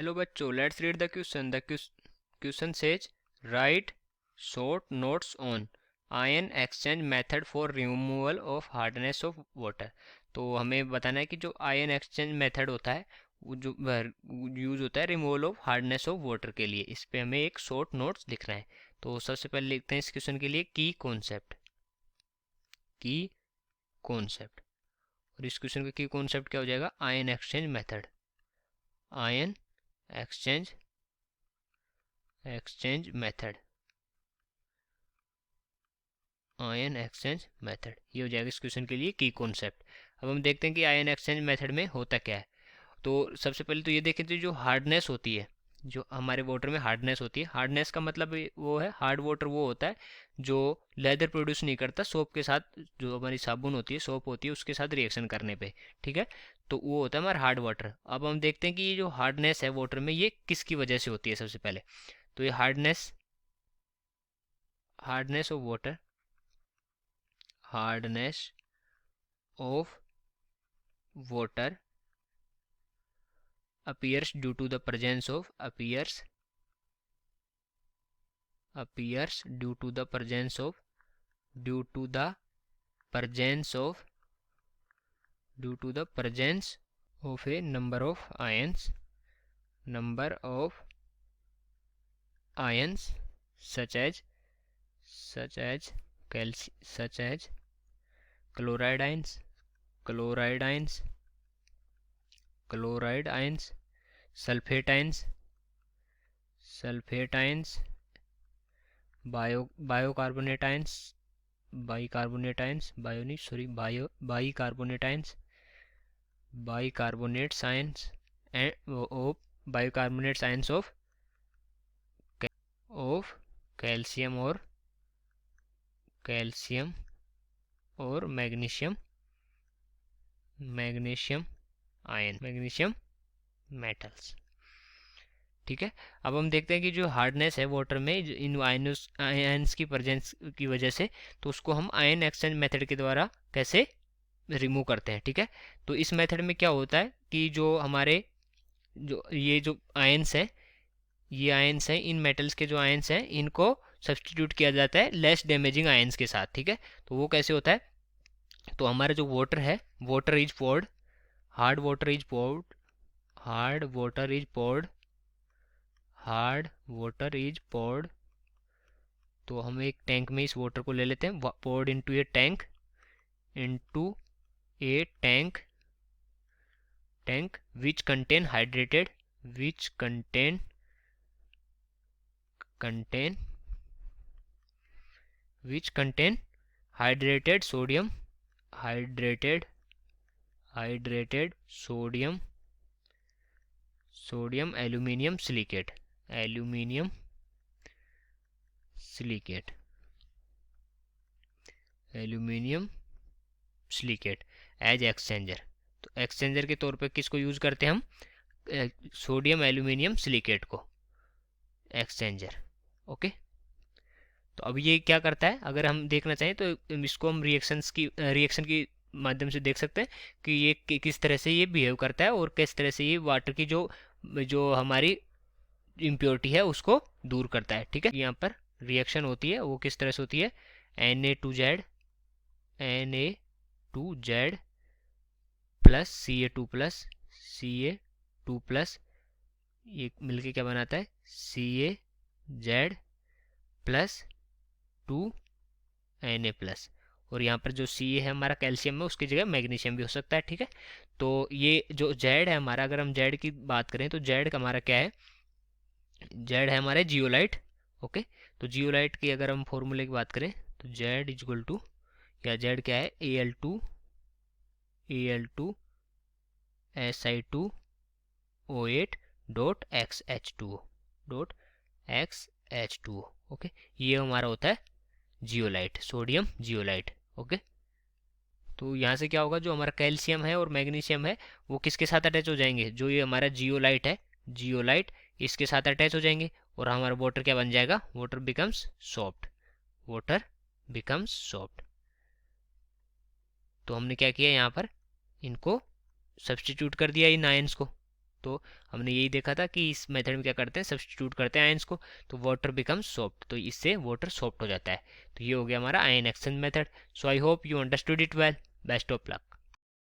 Hello बच्चों, let's read the question. The question says right short notes on ion exchange method for removal of hardness of water. तो हमें बताना है कि जो आयन एक्सचेंज मेथड होता है वो जो यूज होता है removal of hardness of water के लिए, इस पे हमें एक शॉर्ट नोट्स लिखना है. तो सबसे पहले लिखते हैं इस क्वेश्चन के लिए की कॉन्सेप्ट. की कॉन्सेप्ट. और इस क्वेश्चन का की कॉन्सेप्ट क्या हो जाएगा? Ion exchange method. Ion exchange method. Ion exchange method, ये हो जाएगा इस क्वेश्चन के लिए की कॉन्सेप्ट. अब हम देखते हैं कि आयन एक्सचेंज मेथड में होता क्या है. तो सबसे पहले तो ये देखें, तो जो हार्डनेस होती है, जो हमारे वाटर में हार्डनेस होती है, हार्डनेस का मतलब वो है, हार्ड वाटर वो होता है जो लेदर प्रोड्यूस नहीं करता सोप के साथ. जो हमारी साबुन होती है, सोप होती है, उसके साथ रिएक्शन करने पे, ठीक है, तो वो होता है हमारा हार्ड वाटर. अब हम देखते हैं कि ये जो हार्डनेस है वाटर में, ये किसकी वजह से होती है. सबसे पहले तो ये hardness of water, hardness of water appears due to the presence of appears due to the presence of a number of ions such as chloride ions, sulfate ions, bicarbonate ions, bicarbonates ions, and bicarbonates ions of calcium or magnesium metals. ठीक है. अब हम देखते हैं कि जो hardness है water में इन आयन्स की प्रेजेंस की वजह से, तो उसको हम आयन एक्सचेंज मेथड के द्वारा कैसे रिमूव करते हैं. ठीक है. तो इस मेथड में क्या होता है कि जो हमारे जो आयन्स हैं, ये आयन्स हैं, इन मेटल्स के जो आयन्स हैं, इनको सब्सटीट्यूट किया जाता है लेस डैमेजिंग आयन्स के साथ. ठीक है. तो वो कैसे होता है? तो हमारा जो वाटर है, water is poured, hard water is poured तो हम एक टैंक में इस वाटर को ले लेते हैं. Poured into a tank which contain hydrated sodium aluminium silicate as exchanger. तो एक्सचेंजर के तौर पे किसको यूज करते हैं हम? सोडियम एल्यूमिनियम सिलिकेट को एक्सचेंजर. ओके. तो अब ये क्या करता है, अगर हम देखना चाहें तो इसको हम रिएक्शन की माध्यम से देख सकते हैं कि ये किस तरह से ये बिहेव करता है और किस तरह से ये वाटर की जो जो हमारी इम्प्योरिटी है उसको दूर करता है. ठीक है. यहाँ पर रिएक्शन होती है, वो किस तरह से होती है? Na2Z प्लस Ca2 प्लस, ये मिलके क्या बनाता है? CaZ plus 2Na plus. और यहाँ पर जो Ca है हमारा कैल्शियम है, उसकी जगह मैग्नीशियम भी हो सकता है. ठीक है. तो ये जो Z है हमारा, अगर हम Z की बात करें तो Z हमारा क्या है? Z है हमारा जियोलाइट. ओके. तो जियोलाइट की अगर हम फॉर्मूले की बात करें तो Z इज इक्वल टू, या Z क्या है? Al2 Si2O8 dot XH2O. Okay. ये हमारा होता है जियोलाइट, सोडियम जियोलाइट. ओके. तो यहाँ से क्या होगा, जो हमारा कैल्शियम है और मैग्नीशियम है वो किसके साथ अटैच हो जाएंगे? जो ये हमारा जियोलाइट है, जियोलाइट इसके साथ अटैच हो जाएंगे और हमारा वाटर क्या बन जाएगा? Water becomes soft. तो हमने क्या किया, यहाँ पर इनको सब्सटीट्यूट कर दिया इन आयंस को. तो हमने यही देखा था कि इस मेथड में क्या करते हैं, सब्स्टिट्यूट करते हैं आयंस को, तो वाटर बिकम सॉफ्ट, तो इससे वाटर सॉफ्ट हो जाता है। तो ये हो गया हमारा ion exchange method. So I hope you understood it well. Best of luck.